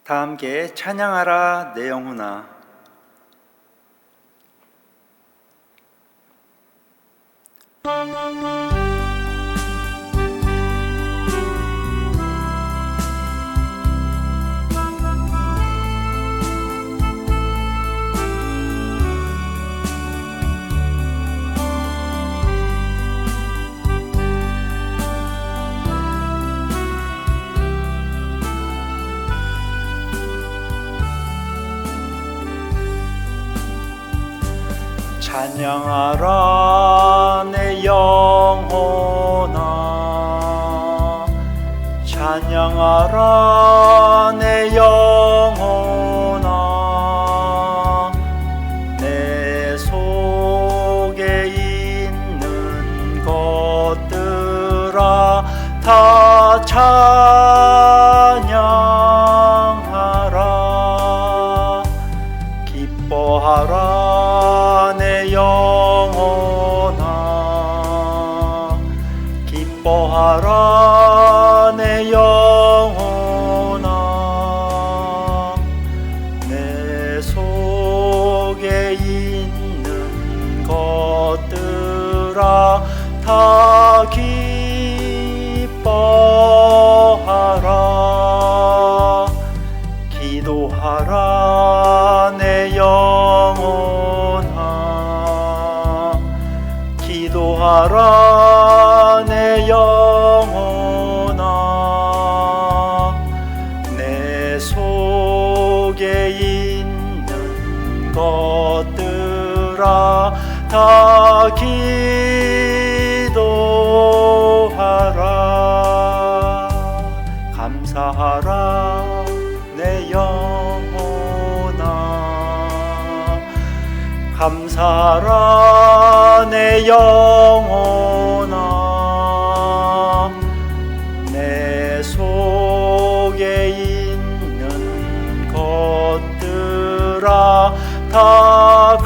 다 함께 찬양하라 내 영혼아. 찬양하라 내 영혼아, 찬양하라 내 영혼아. 내 속에 있는 것들아 다 찬양하라. 기뻐하라 내 영혼아, 기뻐하라 내 영혼아. 내 속에 있는 것들아 다 기뻐하라. 기도하라 내 영혼아, 기도하라 내 영혼아. 내 속에 있는 것들아 다 기도하라. 감사하라 내 영혼아, 감사하라 내 영혼아. 내 속에 있는 것들아 다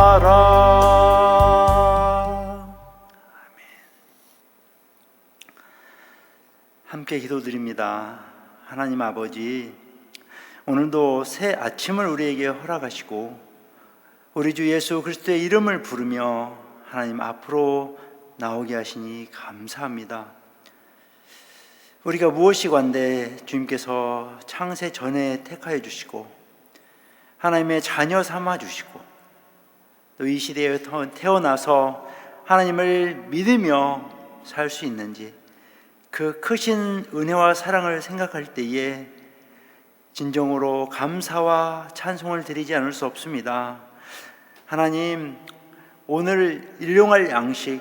감사하라. 함께 기도드립니다. 하나님 아버지, 오늘도 새 아침을 우리에게 허락하시고 우리 주 예수 그리스도의 이름을 부르며 하나님 앞으로 나오게 하시니 감사합니다. 우리가 무엇이 관대 주님께서 창세 전에 택하여 주시고 하나님의 자녀 삼아 주시고 또 이 시대에 태어나서 하나님을 믿으며 살 수 있는지, 그 크신 은혜와 사랑을 생각할 때에 진정으로 감사와 찬송을 드리지 않을 수 없습니다. 하나님, 오늘 일용할 양식,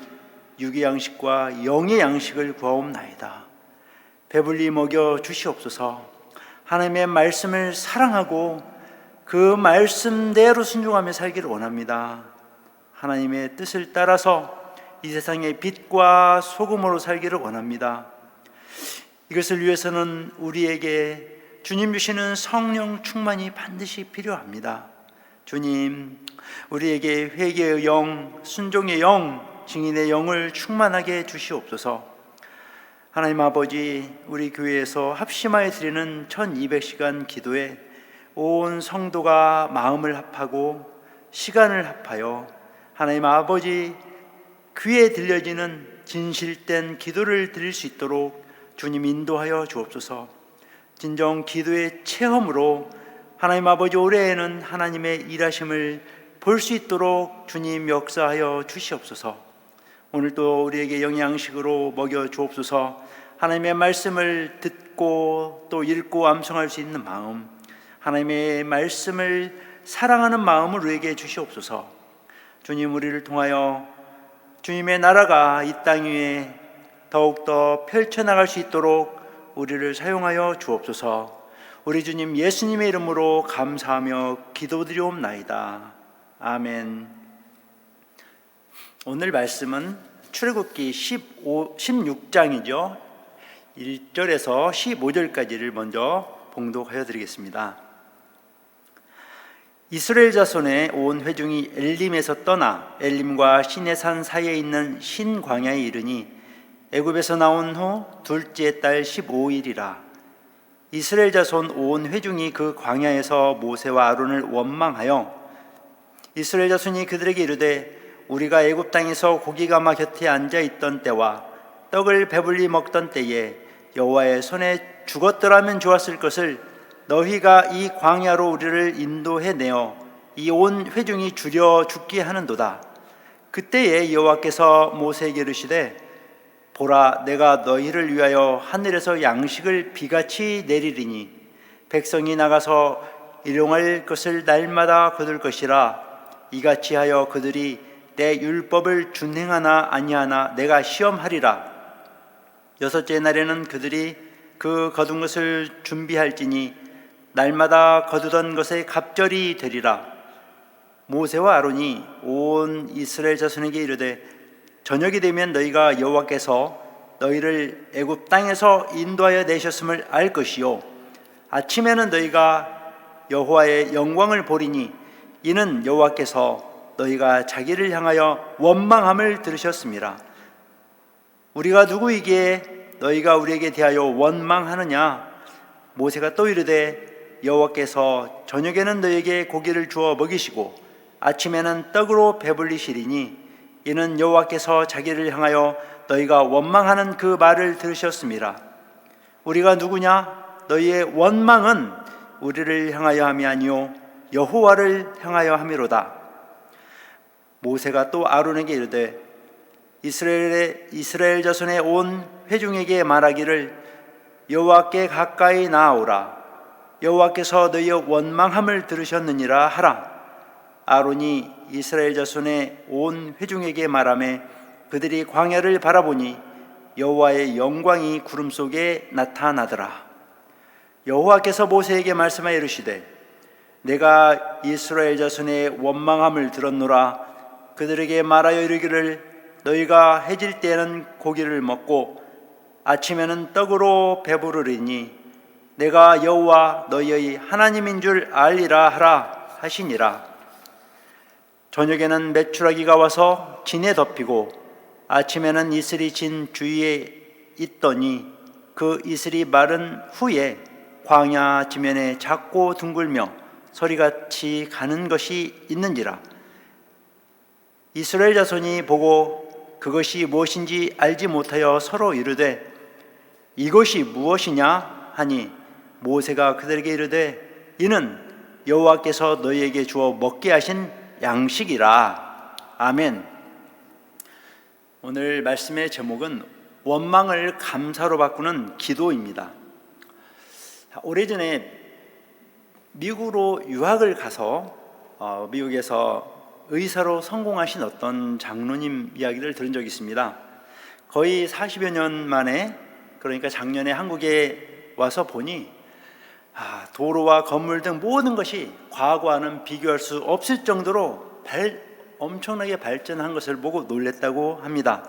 육의 양식과 영의 양식을 구하옵나이다. 배불리 먹여 주시옵소서. 하나님의 말씀을 사랑하고 그 말씀대로 순종하며 살기를 원합니다. 하나님의 뜻을 따라서 이 세상의 빛과 소금으로 살기를 원합니다. 이것을 위해서는 우리에게 주님 주시는 성령 충만이 반드시 필요합니다. 주님, 우리에게 회개의 영, 순종의 영, 증인의 영을 충만하게 주시옵소서. 하나님 아버지, 우리 교회에서 합심하여 드리는 1200시간 기도에 온 성도가 마음을 합하고 시간을 합하여 하나님 아버지 귀에 들려지는 진실된 기도를 드릴 수 있도록 주님 인도하여 주옵소서. 진정 기도의 체험으로 하나님 아버지 올해에는 하나님의 일하심을 볼 수 있도록 주님 역사하여 주시옵소서. 오늘도 우리에게 영양식으로 먹여 주옵소서. 하나님의 말씀을 듣고 또 읽고 암송할 수 있는 마음, 하나님의 말씀을 사랑하는 마음을 우리에게 주시옵소서. 주님, 우리를 통하여 주님의 나라가 이 땅 위에 더욱더 펼쳐나갈 수 있도록 우리를 사용하여 주옵소서. 우리 주님 예수님의 이름으로 감사하며 기도드리옵나이다. 아멘. 오늘 말씀은 출애굽기 16장이죠. 1절에서 15절까지를 먼저 봉독하여 드리겠습니다. 이스라엘 자손의 온 회중이 엘림에서 떠나 엘림과 시내산 사이에 있는 신광야에 이르니 애굽에서 나온 후 둘째 달 15일이라. 이스라엘 자손 온 회중이 그 광야에서 모세와 아론을 원망하여 이스라엘 자손이 그들에게 이르되 우리가 애굽 땅에서 고기가마 곁에 앉아 있던 때와 떡을 배불리 먹던 때에 여호와의 손에 죽었더라면 좋았을 것을 너희가 이 광야로 우리를 인도해 내어 이 온 회중이 줄여 죽게 하는도다. 그때에 여호와께서 모세에게 이르시되 보라, 내가 너희를 위하여 하늘에서 양식을 비같이 내리리니 백성이 나가서 일용할 것을 날마다 거둘 것이라. 이같이 하여 그들이 내 율법을 준행하나 아니하나 내가 시험하리라. 여섯째 날에는 그들이 그 거둔 것을 준비할지니 날마다 거두던 것의 갑절이 되리라. 모세와 아론이 온 이스라엘 자손에게 이르되 저녁이 되면 너희가 여호와께서 너희를 애굽 땅에서 인도하여 내셨음을 알 것이요 아침에는 너희가 여호와의 영광을 보리니 이는 여호와께서 너희가 자기를 향하여 원망함을 들으셨습니다. 우리가 누구이기에 너희가 우리에게 대하여 원망하느냐? 모세가 또 이르되 여호와께서 저녁에는 너희에게 고기를 주어 먹이시고 아침에는 떡으로 배불리시리니 이는 여호와께서 자기를 향하여 너희가 원망하는 그 말을 들으셨습니다. 우리가 누구냐? 너희의 원망은 우리를 향하여 함이 아니요 여호와를 향하여 함이로다. 모세가 또 아론에게 이르되 이스라엘 자손의 온 회중에게 말하기를 여호와께 가까이 나아오라. 여호와께서 너희의 원망함을 들으셨느니라 하라. 아론이 이스라엘 자손의 온 회중에게 말하매 그들이 광야를 바라보니 여호와의 영광이 구름 속에 나타나더라. 여호와께서 모세에게 말씀하여 이르시되 내가 이스라엘 자손의 원망함을 들었노라. 그들에게 말하여 이르기를 너희가 해질 때에는 고기를 먹고 아침에는 떡으로 배부르리니 내가 여호와 너희의 하나님인 줄 알리라 하라 하시니라. 저녁에는 메추라기가 와서 진에 덮이고 아침에는 이슬이 진 주위에 있더니 그 이슬이 마른 후에 광야 지면에 작고 둥글며 소리같이 가는 것이 있는지라. 이스라엘 자손이 보고 그것이 무엇인지 알지 못하여 서로 이르되 이것이 무엇이냐 하니 모세가 그들에게 이르되 이는 여호와께서 너희에게 주어 먹게 하신 양식이라. 아멘. 오늘 말씀의 제목은 원망을 감사로 바꾸는 기도입니다. 오래전에 미국으로 유학을 가서 미국에서 의사로 성공하신 어떤 장로님 이야기를 들은 적이 있습니다. 거의 40여 년 만에, 그러니까 작년에 한국에 와서 보니 도로와 건물 등 모든 것이 과거와는 비교할 수 없을 정도로 엄청나게 발전한 것을 보고 놀랐다고 합니다.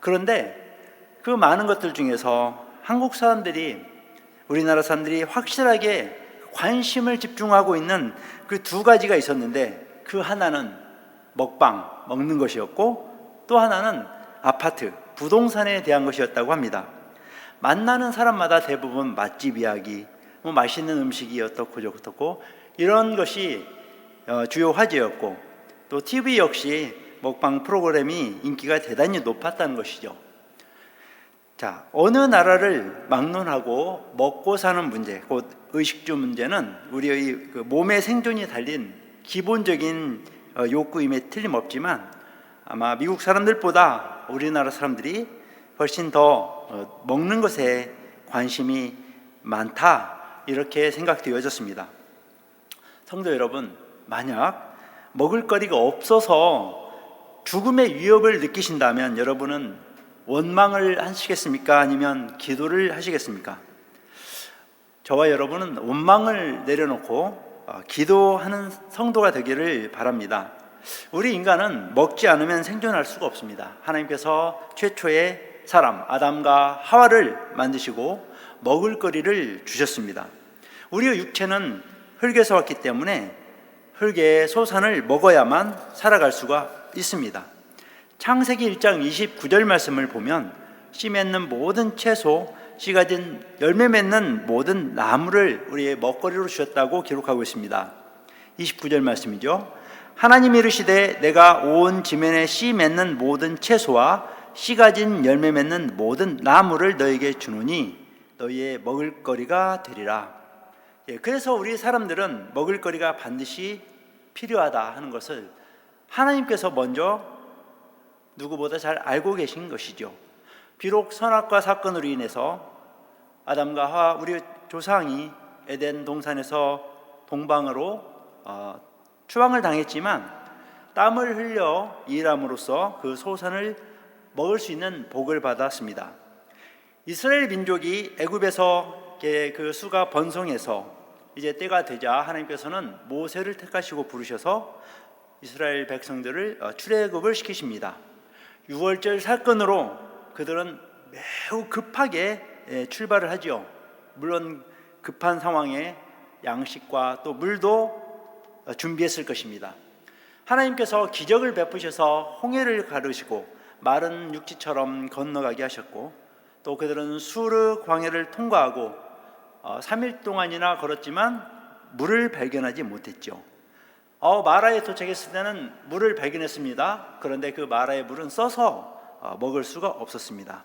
그런데 그 많은 것들 중에서 한국 사람들이, 우리나라 사람들이 확실하게 관심을 집중하고 있는 그 두 가지가 있었는데 그 하나는 먹는 것이었고 또 하나는 아파트, 부동산에 대한 것이었다고 합니다. 만나는 사람마다 대부분 맛집 이야기, 맛있는 음식이 어떻고 이런 것이 주요 화제였고 또 TV 역시 먹방 프로그램이 인기가 대단히 높았다는 것이죠. 자, 어느 나라를 막론하고 먹고 사는 문제, 곧 의식주 문제는 우리의 몸의 생존이 달린 기본적인 욕구임에 틀림없지만 아마 미국 사람들보다 우리나라 사람들이 훨씬 더 먹는 것에 관심이 많다, 이렇게 생각되어졌습니다. 성도 여러분, 만약 먹을거리가 없어서 죽음의 위협을 느끼신다면 여러분은 원망을 하시겠습니까? 아니면 기도를 하시겠습니까? 저와 여러분은 원망을 내려놓고 기도하는 성도가 되기를 바랍니다. 우리 인간은 먹지 않으면 생존할 수가 없습니다. 하나님께서 최초의 사람 아담과 하와를 만드시고 먹을거리를 주셨습니다. 우리의 육체는 흙에서 왔기 때문에 흙의 소산을 먹어야만 살아갈 수가 있습니다. 창세기 1장 29절 말씀을 보면 씨 맺는 모든 채소, 씨 가진 열매 맺는 모든 나무를 우리의 먹거리로 주셨다고 기록하고 있습니다. 29절 말씀이죠. 하나님이 이르시되 내가 온 지면에 씨 맺는 모든 채소와 씨 가진 열매 맺는 모든 나무를 너에게 주노니 너희의 먹을거리가 되리라. 그래서 우리 사람들은 먹을거리가 반드시 필요하다 하는 것을 하나님께서 먼저 누구보다 잘 알고 계신 것이죠. 비록 선악과 사건으로 인해서 아담과 하와 우리 조상이 에덴 동산에서 동방으로 추방을 당했지만 땀을 흘려 일함으로써 그 소산을 먹을 수 있는 복을 받았습니다. 이스라엘 민족이 애굽에서 그 수가 번성해서 이제 때가 되자 하나님께서는 모세를 택하시고 부르셔서 이스라엘 백성들을 출애굽을 시키십니다. 6월절 사건으로 그들은 매우 급하게 출발을 하죠. 물론 급한 상황에 양식과 또 물도 준비했을 것입니다. 하나님께서 기적을 베푸셔서 홍해를 가르시고 마른 육지처럼 건너가게 하셨고 또 그들은 수르 광야를 통과하고 3일 동안이나 걸었지만 물을 발견하지 못했죠. 마라에 도착했을 때는 물을 발견했습니다. 그런데 그 마라의 물은 써서 먹을 수가 없었습니다.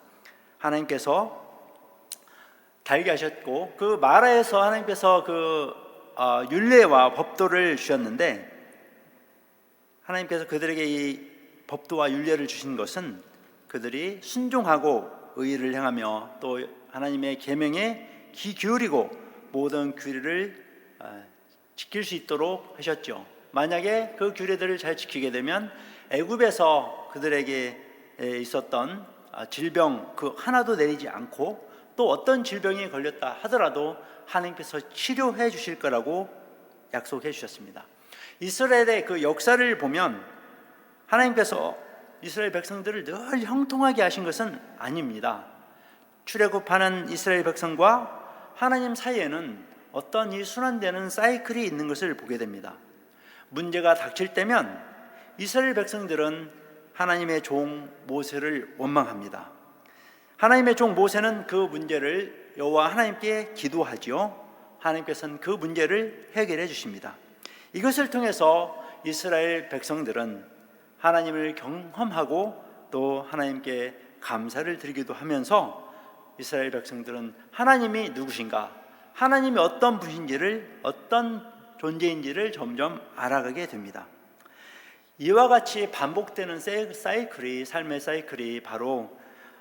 하나님께서 달게 하셨고 그 마라에서 하나님께서 율례와 법도를 주셨는데 하나님께서 그들에게 이 법도와 율례를 주신 것은 그들이 순종하고 의를 행하며 또 하나님의 계명에 귀 기울이고 모든 규례를 지킬 수 있도록 하셨죠. 만약에 그 규례들을 잘 지키게 되면 애굽에서 그들에게 있었던 질병 그 하나도 내리지 않고 또 어떤 질병이 걸렸다 하더라도 하나님께서 치료해 주실 거라고 약속해 주셨습니다. 이스라엘의 그 역사를 보면 하나님께서 이스라엘 백성들을 늘 형통하게 하신 것은 아닙니다. 출애굽하는 이스라엘 백성과 하나님 사이에는 어떤 이 순환되는 사이클이 있는 것을 보게 됩니다. 문제가 닥칠 때면 이스라엘 백성들은 하나님의 종 모세를 원망합니다. 하나님의 종 모세는 그 문제를 여호와 하나님께 기도하지요. 하나님께서는 그 문제를 해결해 주십니다. 이것을 통해서 이스라엘 백성들은 하나님을 경험하고 또 하나님께 감사를 드리기도 하면서 이스라엘 백성들은 하나님이 누구신가, 하나님이 어떤 분인지를, 어떤 존재인지를 점점 알아가게 됩니다. 이와 같이 반복되는 사이클이, 삶의 사이클이 바로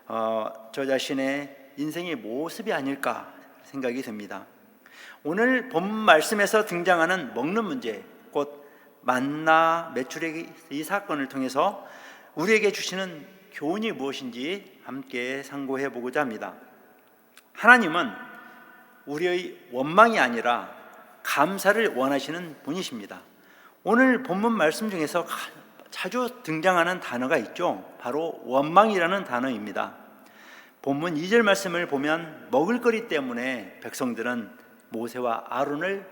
저 자신의 인생의 모습이 아닐까 생각이 듭니다. 오늘 본 말씀에서 등장하는 먹는 문제, 곧 만나 메추라기 이 사건을 통해서 우리에게 주시는 교훈이 무엇인지 함께 상고해 보고자 합니다. 하나님은 우리의 원망이 아니라 감사를 원하시는 분이십니다. 오늘 본문 말씀 중에서 자주 등장하는 단어가 있죠. 바로 원망이라는 단어입니다. 본문 2절 말씀을 보면 먹을거리 때문에 백성들은 모세와 아론을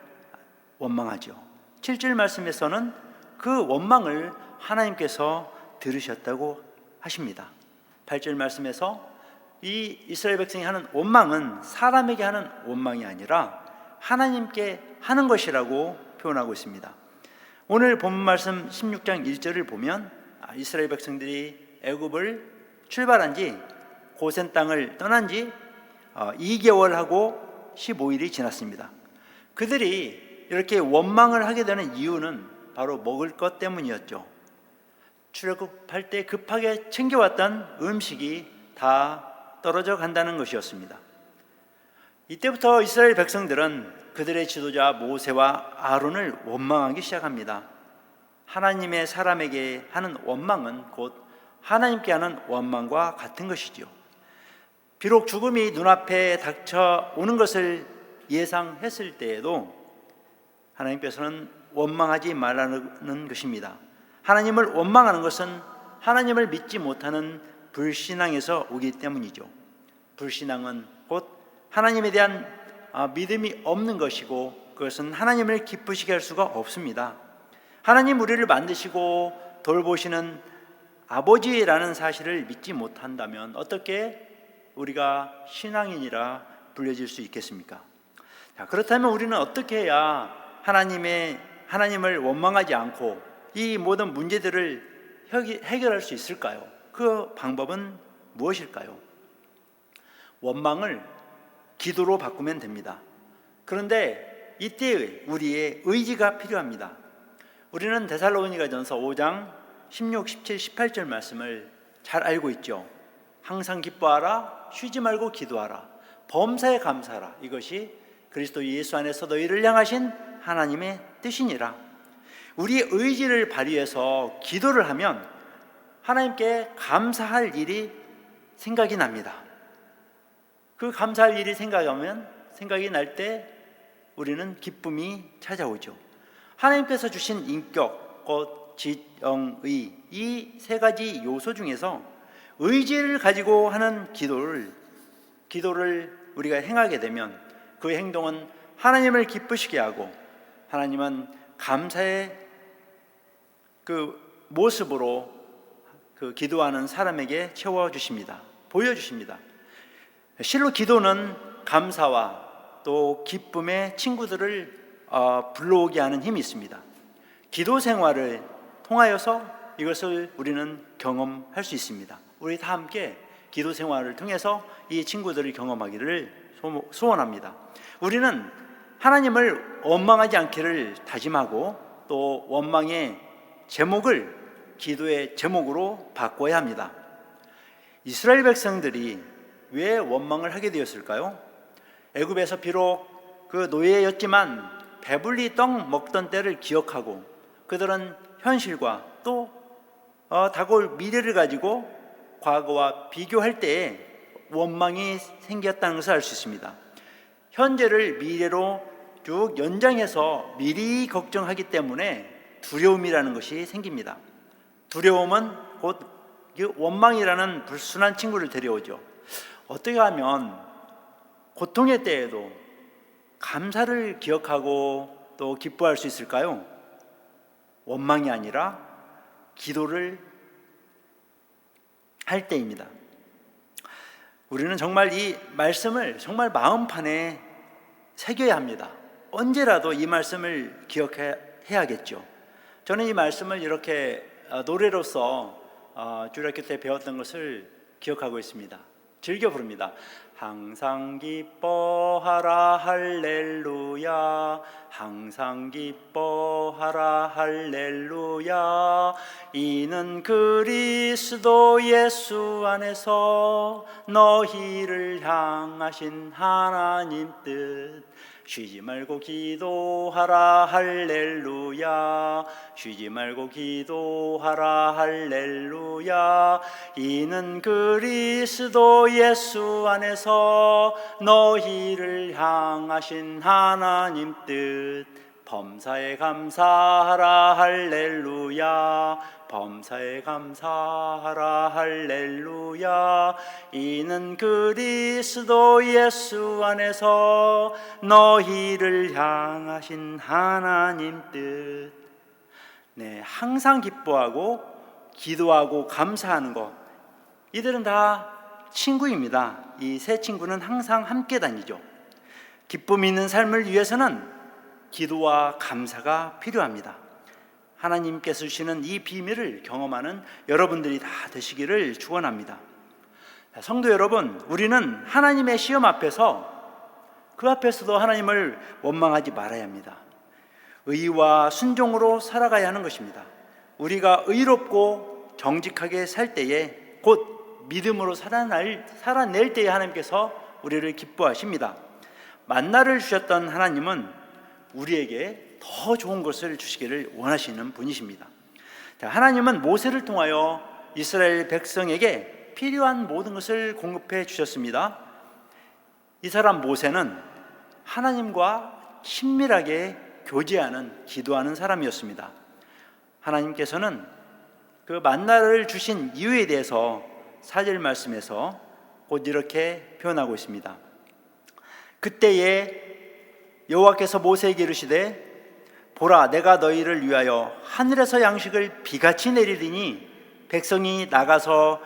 원망하죠. 7절 말씀에서는 그 원망을 하나님께서 들으셨다고 하십니다. 8절 말씀에서 이 이스라엘 백성이 하는 원망은 사람에게 하는 원망이 아니라 하나님께 하는 것이라고 표현하고 있습니다. 오늘 본문 말씀 16장 1절을 보면 이스라엘 백성들이 애굽을 출발한 지 고센 땅을 떠난 지 2개월하고 15일이 지났습니다. 그들이 이렇게 원망을 하게 되는 이유는 바로 먹을 것 때문이었죠. 출애굽할 때 급하게 챙겨왔던 음식이 다 떨어져 간다는 것이었습니다. 이때부터 이스라엘 백성들은 그들의 지도자 모세와 아론을 원망하기 시작합니다. 하나님의 사람에게 하는 원망은 곧 하나님께 하는 원망과 같은 것이죠. 비록 죽음이 눈앞에 닥쳐오는 것을 예상했을 때에도 하나님께서는 원망하지 말라는 것입니다. 하나님을 원망하는 것은 하나님을 믿지 못하는 불신앙에서 오기 때문이죠. 불신앙은 곧 하나님에 대한 믿음이 없는 것이고 그것은 하나님을 기쁘시게 할 수가 없습니다. 하나님 우리를 만드시고 돌보시는 아버지라는 사실을 믿지 못한다면 어떻게 우리가 신앙인이라 불려질 수 있겠습니까? 자, 그렇다면 우리는 어떻게 해야 하나님을 원망하지 않고 이 모든 문제들을 해결할 수 있을까요? 그 방법은 무엇일까요? 원망을 기도로 바꾸면 됩니다. 그런데 이때 우리의 의지가 필요합니다. 우리는 데살로니가전서 5장 16, 17, 18절 말씀을 잘 알고 있죠. 항상 기뻐하라, 쉬지 말고 기도하라, 범사에 감사하라. 이것이 그리스도 예수 안에서 너희를 향하신 하나님의 뜻이니라. 우리의 의지를 발휘해서 기도를 하면 하나님께 감사할 일이 생각이 납니다. 그 감사할 일이 생각이 날 때 우리는 기쁨이 찾아오죠. 하나님께서 주신 인격, 곧 지정의, 이 세 가지 요소 중에서 의지를 가지고 하는 기도를 우리가 행하게 되면 그 행동은 하나님을 기쁘시게 하고 하나님은 감사의 그 모습으로 그 기도하는 사람에게 채워주십니다. 보여주십니다. 실로 기도는 감사와 또 기쁨의 친구들을 불러오게 하는 힘이 있습니다. 기도 생활을 통하여서 이것을 우리는 경험할 수 있습니다. 우리 다 함께 기도 생활을 통해서 이 친구들을 경험하기를 소원합니다. 우리는 하나님을 원망하지 않기를 다짐하고 또 원망의 제목을 기도의 제목으로 바꿔야 합니다. 이스라엘 백성들이 왜 원망을 하게 되었을까요? 애굽에서 비록 그 노예였지만 배불리 떡 먹던 때를 기억하고 그들은 현실과 또 다가올 미래를 가지고 과거와 비교할 때에 원망이 생겼다는 것을 알 수 있습니다. 현재를 미래로 쭉 연장해서 미리 걱정하기 때문에 두려움이라는 것이 생깁니다. 두려움은 곧 원망이라는 불순한 친구를 데려오죠. 어떻게 하면 고통의 때에도 감사를 기억하고 또 기뻐할 수 있을까요? 원망이 아니라 기도를 할 때입니다. 우리는 정말 이 말씀을 정말 마음판에 새겨야 합니다. 언제라도 이 말씀을 기억해야겠죠. 저는 이 말씀을 이렇게 노래로서 주일학교 때 배웠던 것을 기억하고 있습니다. 즐겨 부릅니다. 항상 기뻐하라 할렐루야, 항상 기뻐하라 할렐루야, 이는 그리스도 예수 안에서 너희를 향하신 하나님 뜻. 쉬지 말고 기도하라 할렐루야, 쉬지 말고 기도하라 할렐루야, 이는 그리스도 예수 안에서 너희를 향하신 하나님 뜻. 범사에 감사하라 할렐루야, 범사에 감사하라 할렐루야, 이는 그리스도 예수 안에서 너희를 향하신 하나님 뜻. 네, 항상 기뻐하고 기도하고 감사하는 것, 이들은 다 친구입니다. 이 세 친구는 항상 함께 다니죠. 기쁨 있는 삶을 위해서는 기도와 감사가 필요합니다. 하나님께서 주시는 이 비밀을 경험하는 여러분들이 다 되시기를 축원합니다. 성도 여러분, 우리는 하나님의 시험 앞에서 그 앞에서도 하나님을 원망하지 말아야 합니다. 의와 순종으로 살아가야 하는 것입니다. 우리가 의롭고 정직하게 살 때에 곧 믿음으로 살아낼 때에 하나님께서 우리를 기뻐하십니다. 만나를 주셨던 하나님은 우리에게 더 좋은 것을 주시기를 원하시는 분이십니다. 하나님은 모세를 통하여 이스라엘 백성에게 필요한 모든 것을 공급해 주셨습니다. 이 사람 모세는 하나님과 친밀하게 교제하는, 기도하는 사람이었습니다. 하나님께서는 그 만나를 주신 이유에 대해서 4절 말씀에서 곧 이렇게 표현하고 있습니다. 그때에 여호와께서 모세에게 이르시되 보라, 내가 너희를 위하여 하늘에서 양식을 비같이 내리리니 백성이 나가서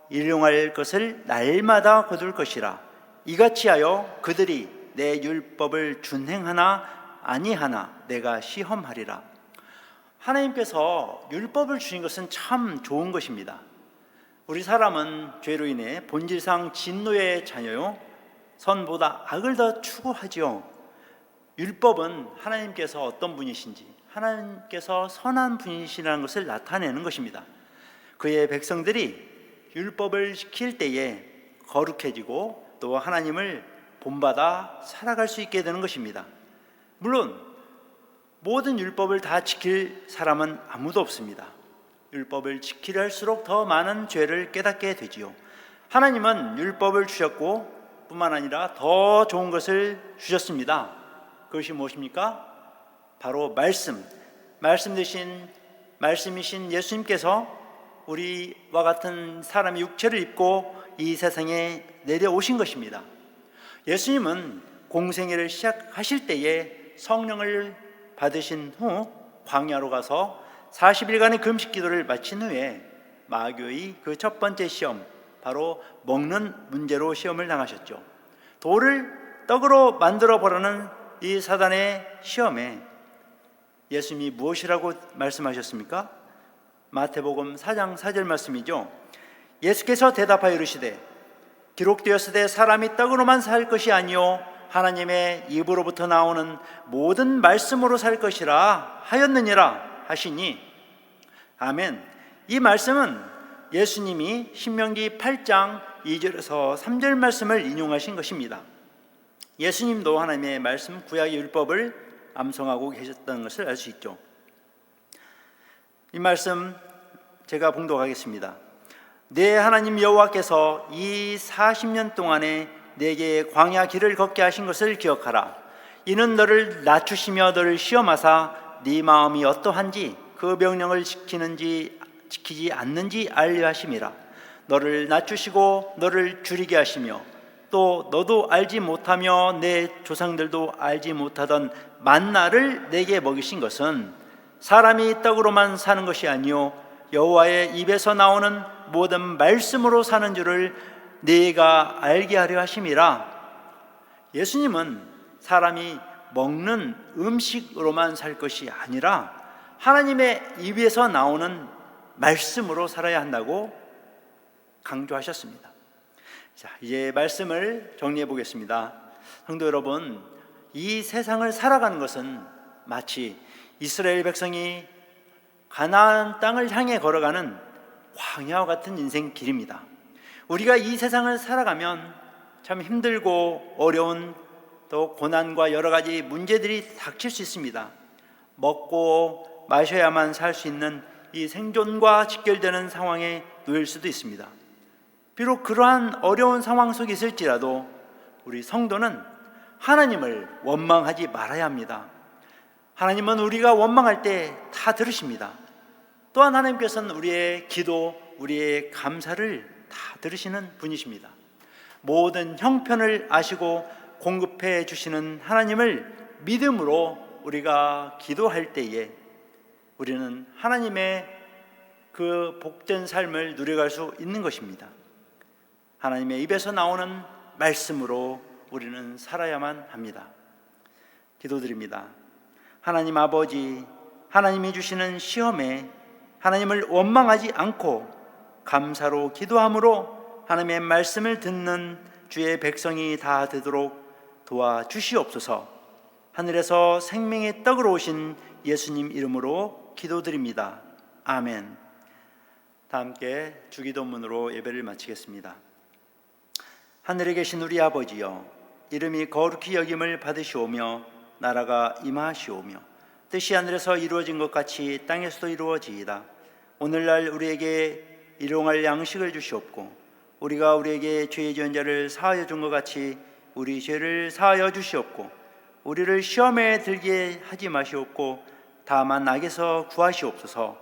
일용할 것을 날마다 거둘 것이라. 이같이 하여 그들이 내 율법을 준행하나 아니하나 내가 시험하리라. 하나님께서 율법을 주신 것은 참 좋은 것입니다. 우리 사람은 죄로 인해 본질상 진노의 자녀요, 선보다 악을 더 추구하지요. 율법은 하나님께서 어떤 분이신지, 하나님께서 선한 분이시라는 것을 나타내는 것입니다. 그의 백성들이 율법을 지킬 때에 거룩해지고 또 하나님을 본받아 살아갈 수 있게 되는 것입니다. 물론 모든 율법을 다 지킬 사람은 아무도 없습니다. 율법을 지키려 할수록 더 많은 죄를 깨닫게 되지요. 하나님은 율법을 주셨고 뿐만 아니라 더 좋은 것을 주셨습니다. 그것이 무엇입니까? 바로 말씀이신 예수님께서 우리와 같은 사람의 육체를 입고 이 세상에 내려오신 것입니다. 예수님은 공생애를 시작하실 때에 성령을 받으신 후 광야로 가서 40일간의 금식 기도를 마친 후에 마귀의 그 첫 번째 시험, 바로 먹는 문제로 시험을 당하셨죠. 돌을 떡으로 만들어 보라는 이 사단의 시험에 예수님이 무엇이라고 말씀하셨습니까? 마태복음 4장 4절 말씀이죠. 예수께서 대답하여 이르시되 기록되었으되 사람이 떡으로만 살 것이 아니요 하나님의 입으로부터 나오는 모든 말씀으로 살 것이라 하였느니라 하시니, 아멘. 이 말씀은 예수님이 신명기 8장 2절에서 3절 말씀을 인용하신 것입니다. 예수님도 하나님의 말씀, 구약의 율법을 암송하고 계셨다는 것을 알 수 있죠. 이 말씀 제가 봉독하겠습니다. 내 하나님 여호와께서 이 40년 동안에 내게 광야 길을 걷게 하신 것을 기억하라. 이는 너를 낮추시며 너를 시험하사 네 마음이 어떠한지 그 명령을 지키지 않는지 알려 하심이라. 너를 낮추시고 너를 줄이게 하시며 또 너도 알지 못하며 내 조상들도 알지 못하던 만나를 내게 먹이신 것은 사람이 떡으로만 사는 것이 아니요 여호와의 입에서 나오는 모든 말씀으로 사는 줄을 네가 알게 하려 하심이라. 예수님은 사람이 먹는 음식으로만 살 것이 아니라 하나님의 입에서 나오는 말씀으로 살아야 한다고 강조하셨습니다. 자, 이제 말씀을 정리해 보겠습니다. 성도 여러분, 이 세상을 살아가는 것은 마치 이스라엘 백성이 가나안 땅을 향해 걸어가는 광야와 같은 인생 길입니다. 우리가 이 세상을 살아가면 참 힘들고 어려운 또 고난과 여러 가지 문제들이 닥칠 수 있습니다. 먹고 마셔야만 살 수 있는 이 생존과 직결되는 상황에 놓일 수도 있습니다. 비록 그러한 어려운 상황 속에 있을지라도 우리 성도는 하나님을 원망하지 말아야 합니다. 하나님은 우리가 원망할 때 다 들으십니다. 또한 하나님께서는 우리의 기도, 우리의 감사를 다 들으시는 분이십니다. 모든 형편을 아시고 공급해 주시는 하나님을 믿음으로 우리가 기도할 때에 우리는 하나님의 그 복된 삶을 누려갈 수 있는 것입니다. 하나님의 입에서 나오는 말씀으로 우리는 살아야만 합니다. 기도드립니다. 하나님 아버지, 하나님이 주시는 시험에 하나님을 원망하지 않고 감사로 기도함으로 하나님의 말씀을 듣는 주의 백성이 다 되도록 도와주시옵소서. 하늘에서 생명의 떡으로 오신 예수님 이름으로 기도드립니다. 아멘. 다 함께 주기도문으로 예배를 마치겠습니다. 하늘에 계신 우리 아버지여, 이름이 거룩히 여김을 받으시오며 나라가 임하시오며 뜻이 하늘에서 이루어진 것 같이 땅에서도 이루어지이다. 오늘날 우리에게 일용할 양식을 주시옵고 우리가 우리에게 죄 지은 자를 사하여 준 것 같이 우리 죄를 사하여 주시옵고 우리를 시험에 들게 하지 마시옵고 다만 악에서 구하시옵소서.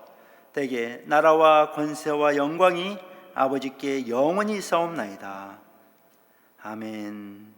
대개 나라와 권세와 영광이 아버지께 영원히 있사옵나이다. 아멘.